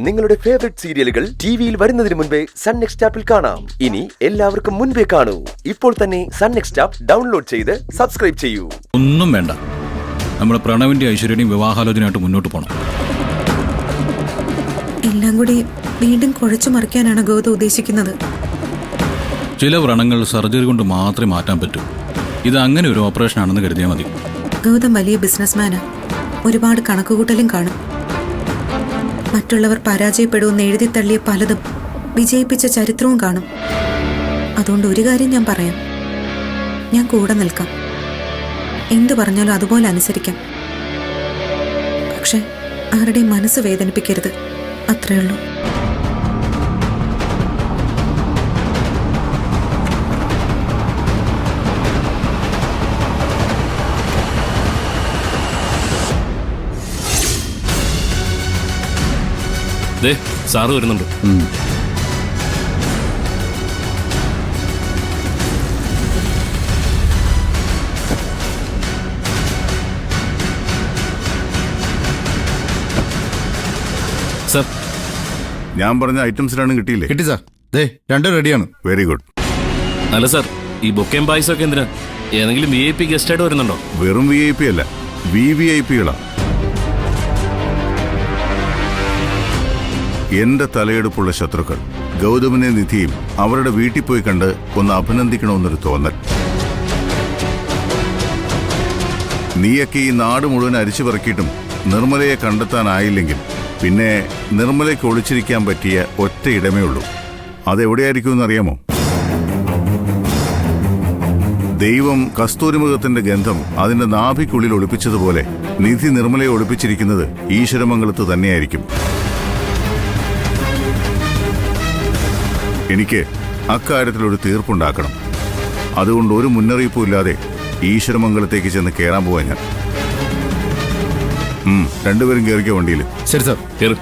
നിങ്ങളുടെ ഫേവറേറ്റ് സീരിയലുകൾ ടിവിയിൽ വരുന്നതിന് മുൻപേ സൺ നെക്സ്റ്റ് ആപ്പിൽ കാണാം. ഇനി എല്ലാവർക്കും മുൻപേ കാണൂ. ഇപ്പോൾ തന്നെ സൺ നെക്സ്റ്റ് ആപ്പ് ഡൗൺലോഡ് ചെയ്ത് സബ്സ്ക്രൈബ് ചെയ്യൂ. ഒന്നും വേണ്ട, നമ്മുടെ പ്രണവിന്റെ ഐശ്വര്യയും വിവാഹാലോചനയായിട്ട് മുന്നോട്ട് പോകണം. എല്ലാം കൂടി വീണ്ടും കുഴച്ചു മറിക്കാനാണ് ഗൗതം ഉദ്ദേശിക്കുന്നത്. ചില വ്രണങ്ങൾ സർജറി കൊണ്ട് മാത്രമേ മാറ്റാൻ പറ്റൂ. ഇത് അങ്ങനെ ഒരു ഓപ്പറേഷൻ ആണെന്ന് കരുതിയാൽ മതി. ഗൗതം വലിയ ബിസിനസ്മാനാ, ഒരുപാട് കണക്കുകൂട്ടലും കാണും. മറ്റുള്ളവർ പരാജയപ്പെടുമെന്ന് എഴുതി തള്ളിയ പലതും വിജയിപ്പിച്ച ചരിത്രവും കാണും. അതുകൊണ്ട് ഒരു കാര്യം ഞാൻ പറയാം, ഞാൻ കൂടെ നിൽക്കാം. എന്തു പറഞ്ഞാലും അതുപോലെ അനുസരിക്കാം. പക്ഷെ ആരുടെയും മനസ്സ് വേദനിപ്പിക്കരുത്, അത്രേ ഉള്ളൂ. സാറ് വരുന്നുണ്ട്. സർ, ഞാൻ പറഞ്ഞ ഐറ്റംസിലാണ് കിട്ടിയില്ലേ? കിട്ടി സാർ, ദേ രണ്ടും റെഡിയാണ്. Very good. അല്ല സാർ, ഈ ബൊക്കേം പായസം ഒക്കെ എന്തിനാ? ഏതെങ്കിലും VIP ഗസ്റ്റ് ആയിട്ട് വരുന്നുണ്ടോ? വെറും VIP അല്ല, VVIPകളാ. എന്റെ തലയെടുപ്പുള്ള ശത്രുക്കൾ ഗൗതമിനെ നിധിയും അവരുടെ വീട്ടിൽ പോയി കണ്ട് ഒന്ന് അഭിനന്ദിക്കണമെന്നൊരു തോന്നൽ. നീയൊക്കെ ഈ നാട് മുഴുവൻ അരിച്ചു പറക്കിയിട്ടും നിർമ്മലയെ കണ്ടെത്താനായില്ലെങ്കിൽ പിന്നെ നിർമ്മലയ്ക്ക് ഒളിച്ചിരിക്കാൻ പറ്റിയ ഒറ്റ ഇടമേ ഉള്ളൂ. അതെവിടെയായിരിക്കുമെന്നറിയാമോ? ദൈവം കസ്തൂരിമൃഗത്തിന്റെ ഗന്ധം അതിന്റെ നാഭിക്കുള്ളിൽ ഒളിപ്പിച്ചതുപോലെ നിധി നിർമ്മലയെ ഒളിപ്പിച്ചിരിക്കുന്നത് ഈശ്വരമംഗലത്ത് തന്നെയായിരിക്കും. എനിക്ക് അക്കാര്യത്തിലൊരു തീർപ്പുണ്ടാക്കണം. അതുകൊണ്ട് ഒരു മുന്നറിയിപ്പും ഇല്ലാതെ ഈശ്വരമംഗലത്തേക്ക് ചെന്ന് കയറാൻ പോവാൻ ഞാൻ. രണ്ടുപേരും കയറിക്കോ വണ്ടിയിൽ. ശരി സാർ. കയറി.